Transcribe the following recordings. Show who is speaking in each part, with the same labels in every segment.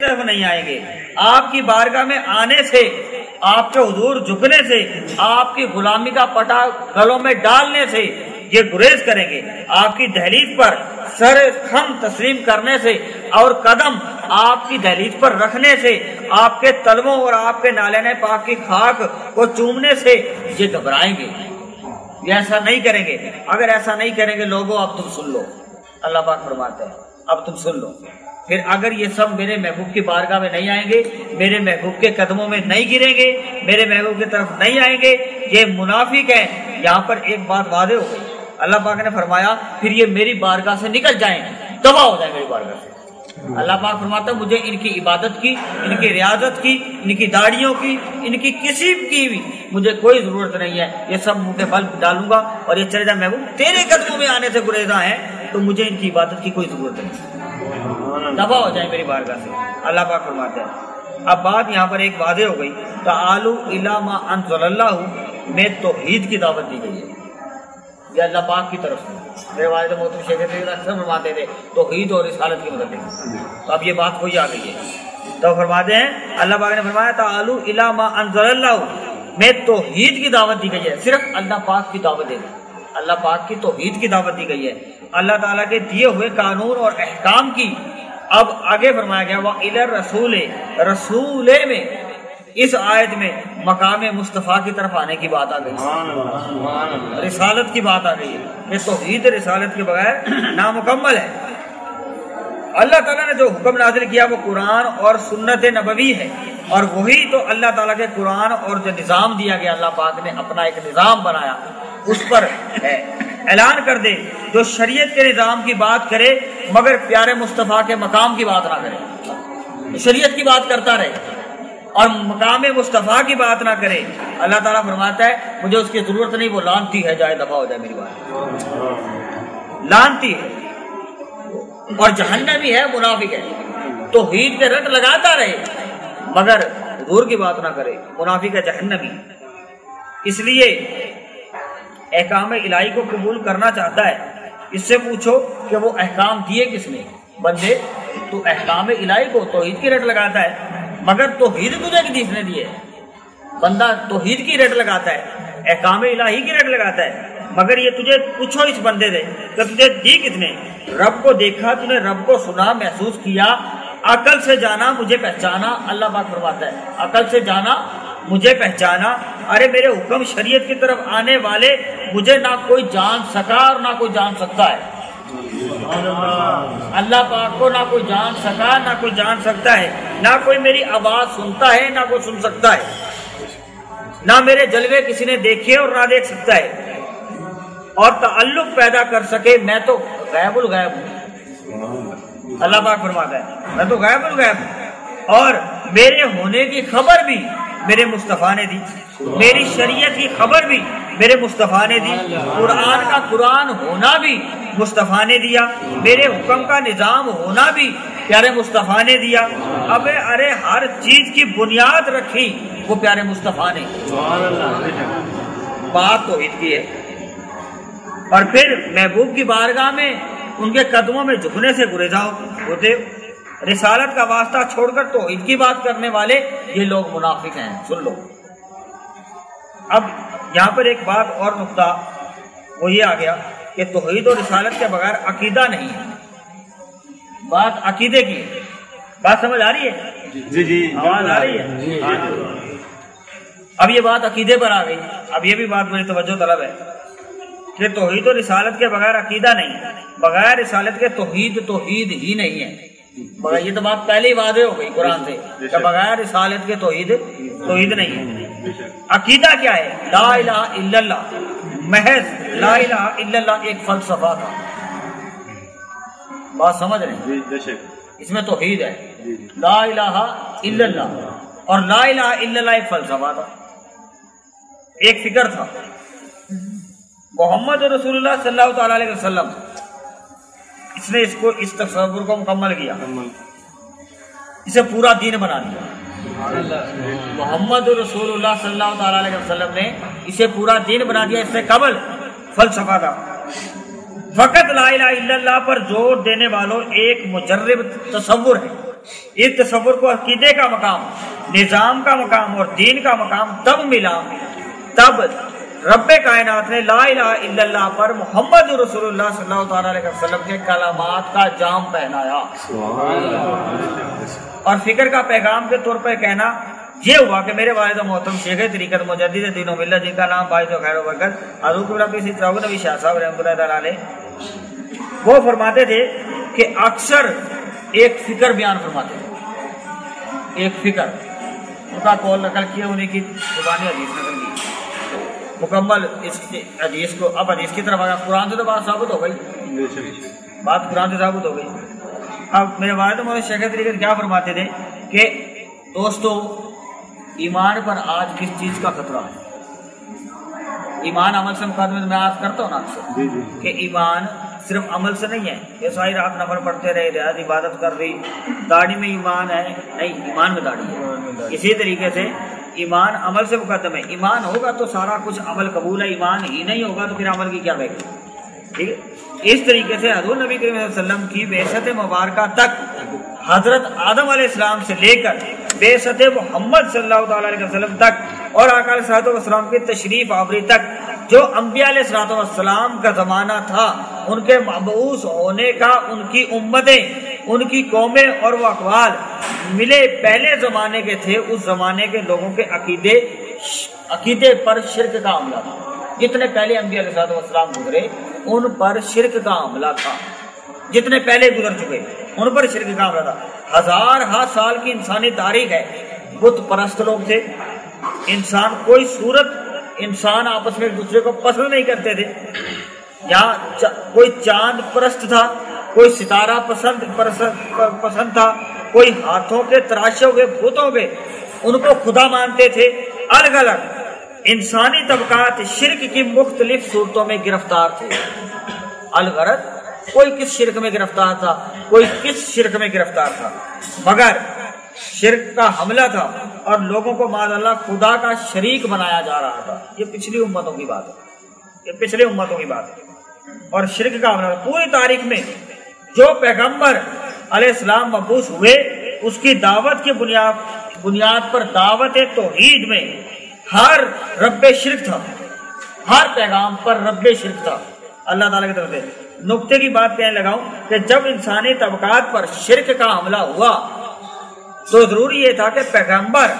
Speaker 1: طرف نہیں آئیں گے، آپ کی بارگاہ میں آنے سے، آپ کے حضور جھکنے سے، آپ کی غلامی کا پٹا گلوں میں ڈالنے سے یہ گریز کریں گے، آپ کی دہلیز پر سر خم تسلیم کرنے سے اور قدم آپ کی دہلیز پر رکھنے سے، آپ کے تلووں اور آپ کے نالین پاک کی خاک کو چومنے سے یہ گھبرائیں گے، یہ ایسا نہیں کریں گے۔ اگر ایسا نہیں کریں گے لوگوں، اب تم سن لو، اللہ پاک فرماتے ہیں اب تم سن لو، پھر اگر یہ سب میرے محبوب کی بارگاہ میں نہیں آئیں گے، میرے محبوب کے قدموں میں نہیں گریں گے، میرے محبوب کی طرف نہیں آئیں گے، یہ منافق ہیں۔ یہاں پر ایک بات واضح ہو گئی، اللہ پاک نے فرمایا پھر یہ میری بارگاہ سے نکل جائیں، دفع ہو جائیں میری بارگاہ سے۔ اللہ پاک فرماتا ہے مجھے ان کی عبادت کی، ان کی ریاضت کی، ان کی داڑھیوں کی، ان کی کسی کی بھی مجھے کوئی ضرورت نہیں ہے، یہ سب منہ کے بل ڈالوں گا اور یہ چلے جائے محبوب تیرے قدموں میں آنے سے گریزاں ہیں تو مجھے ان کی عبادت کی کوئی ضرورت نہیں، دفع ہو جائیں میری بارگاہ سے، اللہ پاک فرماتے ہیں۔ اب بات یہاں پر ایک واضح ہو گئی، تعالوا الی ما انزل اللہ میں توحید کی دعوت دی گئی ہے، یہ اللہ پاک کی طرف سے۔ میرے والد محترم شیخ اکثر فرماتے تھے توحید اور رسالت کی مدد، تو اب یہ بات وہی آ گئی ہے، تو فرماتے ہیں اللہ پاک نے فرمایا تعالوا الی ما انزل اللہ میں توحید کی دعوت دی گئی ہے، صرف اللہ پاک کی دعوت دی گئی، اللہ پاک کی توحید کی دعوت دی گئی ہے، اللہ تعالیٰ کے دیے ہوئے قانون اور احکام کی۔ اب آگے فرمایا گیا وَإِلَى الرَّسُولِ، رسول میں اس آیت میں مقام مصطفیٰ کی طرف آنے کی بات آ گئی، رسالت کی بات آ گئی ہے کہ توحید رسالت کے بغیر نامکمل ہے۔ اللہ تعالیٰ نے جو حکم نازل کیا وہ قرآن اور سنت نبوی ہے، اور وہی تو اللہ تعالیٰ کے قرآن اور جو نظام دیا گیا، اللہ پاک نے اپنا ایک نظام بنایا، اس پر اعلان کر دے جو شریعت کے نظام کی بات کرے مگر پیارے مصطفیٰ کے مقام کی بات نہ کرے، شریعت کی بات کرتا رہے اور مقام مصطفیٰ کی بات نہ کرے، اللہ تعالیٰ فرماتا ہے مجھے اس کی ضرورت نہیں، وہ لعنتی ہے، جائے دفع ہو جائے میری بات، لعنتی ہے اور جہنمی ہے، منافق ہے، توحید کے رٹ لگاتا رہے مگر حضور کی بات نہ کرے، منافق ہے، جہنمی۔ اس لیے احکام الہی کو قبول کرنا چاہتا ہے، اس سے پوچھو کہ وہ احکام دیے کس نے؟ بندے تو احکام الہی کو توحید کی رٹ لگاتا ہے مگر توحید تجھے کس نے دیے؟ بندہ توحید کی رٹ لگاتا ہے، احکام الہی کی رٹ لگاتا ہے، مگر یہ تجھے پوچھو اس بندے سے کہ تجھے دی کس نے؟ رب کو دیکھا تو نے، رب کو سنا محسوس کیا، عقل سے جانا مجھے پہچانا، اللہ پاک فرماتا ہے عقل سے جانا مجھے پہچانا۔ ارے میرے حکم شریعت کی طرف آنے والے مجھے نہ کوئی جان سکا اور نہ کوئی جان سکتا ہے، اللہ پاک کو نہ کوئی جان سکا نہ کوئی جان سکتا ہے، نہ کوئی میری آواز سنتا ہے نہ کوئی سن سکتا ہے، نہ میرے جلوے کسی نے دیکھے اور نہ دیکھ سکتا ہے، اور تعلق پیدا کر سکے میں تو غیب الغیب ہوں، اللہ پاک فرماتا ہے میں تو غیب الغیب ہوں، اور میرے ہونے کی خبر بھی میرے مصطفیٰ نے دی، میری شریعت کی خبر بھی میرے مصطفیٰ نے دی، قرآن کا قرآن ہونا بھی مصطفیٰ نے دیا، میرے حکم کا نظام ہونا بھی پیارے مصطفیٰ نے دیا۔ اب ارے ہر چیز کی بنیاد رکھی وہ پیارے مصطفیٰ نے، بات توحید کی ہے، اور پھر محبوب کی بارگاہ میں ان کے قدموں میں جھکنے سے گریزاں ہوتے، رسالت کا واسطہ چھوڑ کر توحید کی بات کرنے والے یہ لوگ منافق ہیں، سن لو۔ اب یہاں پر ایک بات اور نقطہ وہ یہ آ گیا کہ توحید اور رسالت کے بغیر عقیدہ نہیں ہے، بات عقیدے کی ہے، بات سمجھ آ رہی ہے؟
Speaker 2: جی جی
Speaker 1: آواز آ رہی ہے؟ اب یہ بات عقیدے پر آ گئی، اب یہ بھی بات میری توجہ طلب ہے کہ توحید اور رسالت کے بغیر عقیدہ نہیں، بغیر رسالت کے توحید ہی نہیں ہے، مگر یہ تو بات پہلے ہی واضح ہو گئی قرآن سے کہ بغیر رسالت کے توحید نہیں ہے۔ عقیدہ کیا ہے؟ لا الہ الا اللہ، محض لا الہ الا اللہ ایک فلسفہ تھا، بات سمجھ رہے ہیں؟ اس میں توحید ہے، لا الہ الا اللہ، اور لا الہ الا اللہ ایک فلسفہ تھا، ایک فکر تھا۔ محمد رسول اللہ صلی اللہ تعالی علیہ وسلم اس نے اس تصور کو مکمل کیا، اسے پورا دین بنا دیا۔ محمد رسول اللہ صلی اللہ تعالی علیہ وسلم نے اسے پورا دین بنا دیا، اس سے قبل فلسفہ تھا۔ فقط لا الہ الا اللہ پر زور دینے والوں ایک مجرب تصور ہے، اس تصور کو عقیدے کا مقام، نظام کا مقام اور دین کا مقام تب ملا تب رب کائنات نے لا الہ الا اللہ پر محمد رسول اللہ صلی اللہ تعالی علیہ وسلم کے کلمات کا جام پہنایا، اور فکر کا پیغام کے طور پر کہنا یہ ہوا کہ میرے والد محترم شیخ طریقت مجدد دین و ملت، جن کا نام باعث و خیر و برکت حضور قبلہ پیر سید ثابت نبی شاہ صاحب رحمۃ اللہ تعالی علیہ، وہ فرماتے تھے کہ اکثر ایک فکر بیان فرماتے تھے، ایک فکر ان کا قول نقل کیا، انہیں کی زبانی حدیث نقل کی مکمل اس حدیث کو۔ اب حدیث کی طرف آگا، قرآن سے تو بات ثابت ہو گئی، بات قرآن سے ثابت ہو گئی۔ اب میرے والد محترم شیخ طریقت کیا فرماتے تھے کہ دوستو ایمان پر آج کس چیز کا خطرہ ہے؟ ایمان عمل سے مقدمے میں آج کرتا ہوں نا اکثر کہ ایمان صرف عمل سے نہیں ہے، یہ ساری رات نفل پڑھتے رہے، رات عبادت کر رہی، داڑھی میں ایمان ہے، نہیں، ایمان میں داڑھی ہے۔ اسی طریقے سے ایمان عمل سے مقدم ہے، ایمان ہوگا تو سارا کچھ عمل قبول ہے، ایمان ہی نہیں ہوگا تو پھر عمل کی کیا بات ہے، ٹھیک ہے۔ اس طریقے سے حضور نبی کریم صلی اللہ علیہ وسلم کی بعثت مبارکہ تک، حضرت آدم علیہ السلام سے لے کر بعثت محمد صلی اللہ تعالی علیہ وسلم تک اور آقا علیہ الصلوۃ والسلام کی تشریف آوری تک جو انبیاء علیہ الصلوۃ والسلام کا زمانہ تھا، ان کے مبعوث ہونے کا، ان کی امتیں، ان کی قومیں اور وہ اقوال ملے پہلے زمانے کے تھے، اس زمانے کے لوگوں کے عقیدے پر شرک کا حملہ تھا۔ جتنے پہلے انبیاء علیہ الصلوۃ والسلام گزرے ان پر شرک کا حملہ تھا، جتنے پہلے گزر چکے ان پر شرک کا حملہ تھا۔ ہزارہ سال کی انسانی تاریخ ہے، بت پرست لوگ تھے، انسان کوئی صورت، انسان آپس میں ایک دوسرے کو پسند نہیں کرتے تھے، یہاں کوئی چاند پرست تھا، کوئی ستارہ پسند تھا، کوئی ہاتھوں کے تراشے ہوئے بتوں کے ان کو خدا مانتے تھے۔ الگ الگ انسانی طبقات شرک کی مختلف صورتوں میں گرفتار تھے، الغرض کوئی کس شرک میں گرفتار تھا، کوئی کس شرک میں گرفتار تھا، مگر شرک کا حملہ تھا اور لوگوں کو معاذ اللہ خدا کا شریک بنایا جا رہا تھا۔ یہ پچھلی امتوں کی بات ہے، یہ پچھلی امتوں کی بات ہے، اور شرک کا حملہ پوری تاریخ میں جو پیغمبر علیہ السلام مبعوث ہوئے اس کی دعوت کی بنیاد پر دعوت توحید میں ہر رب شرک تھا، ہر پیغام پر رب شرک تھا اللہ تعالیٰ کی طرف سے۔ نقطے کی بات کہنے لگا ہوں کہ جب انسانی طبقات پر شرک کا حملہ ہوا تو ضروری یہ تھا کہ پیغمبر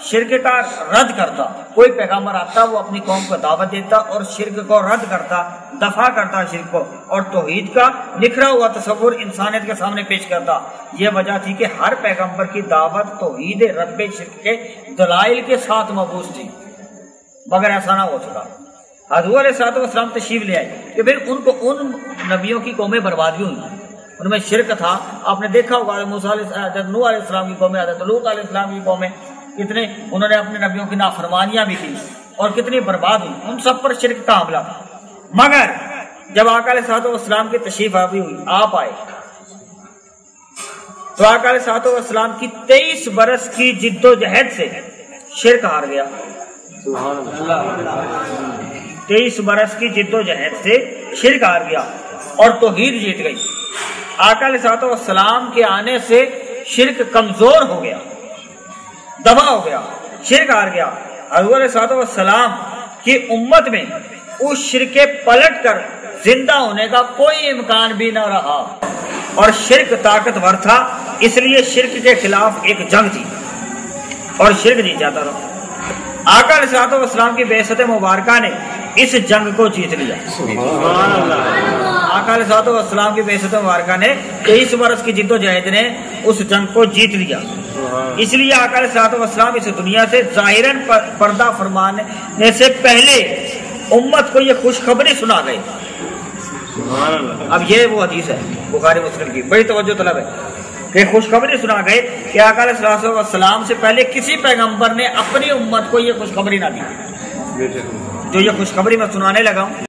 Speaker 1: شرک کا رد کرتا، کوئی پیغمبر آتا وہ اپنی قوم کو دعوت دیتا اور شرک کو رد کرتا، دفع کرتا شرک کو، اور توحید کا نکھرا ہوا تصور انسانیت کے سامنے پیش کرتا۔ یہ وجہ تھی کہ ہر پیغمبر کی دعوت توحید رب شرک کے دلائل کے ساتھ مبعوث تھی، مگر ایسا نہ ہو سکا۔ حضور علیہ الصلوۃ والسلام تشریف لے آئے کہ پھر ان نبیوں کی قومیں برباد بھی ہوئی، ان میں شرک تھا۔ آپ نے دیکھا ہوگا حضرت نوح علیہ السلام کی قومیں، حضرت لوط علیہ السلام کی قومیں، کتنے انہوں نے اپنے نبیوں کی نافرمانیاں بھی کی اور کتنی برباد ہوئی، ان سب پر شرک کا حملہ تھا۔ مگر جب آقا علیہ الصلوۃ والسلام کی تشریف آوری ہوئی، آپ آئے تو آقا علیہ الصلوۃ والسلام کی 23 برس کی جد و جہد سے شرک ہار گیا۔ 23 برس کی جد و جہد سے شرک ہار گیا اور توحید جیت گئی۔ آقا علیہ الصلوۃ والسلام کے آنے سے شرک کمزور ہو گیا، دبا ہو گیا، شرک ہار گیا۔ حضور علیہ الصلوۃ والسلام کی امت میں اس شرک کے پلٹ کر زندہ ہونے کا کوئی امکان بھی نہ رہا، اور شرک طاقتور تھا، اس لیے شرک کے خلاف ایک جنگ تھی اور شرک جیت جاتا تھا۔ آقا علیہ الصلوۃ والسلام کی بعثت مبارکہ نے اس جنگ کو جیت لیا۔ آقا علیہ الصلوۃ والسلام کی بعثت مبارکہ نے 23 برس کی جد و جہد نے اس جنگ کو جیت لیا۔ اس لیے آقا علیہ الصلوۃ والسلام اس دنیا سے ظاہراً پردہ فرمانے سے پہلے امت کو یہ خوشخبری سنا گئے۔ اب یہ وہ حدیث ہے بخاری مسلم کی، بڑی توجہ طلب ہے کہ خوشخبری سنا گئے کہ آقا علیہ الصلوۃ والسلام سے پہلے کسی پیغمبر نے اپنی امت کو یہ خوشخبری نہ دی، جو یہ خوشخبری میں سنانے لگا ہوں۔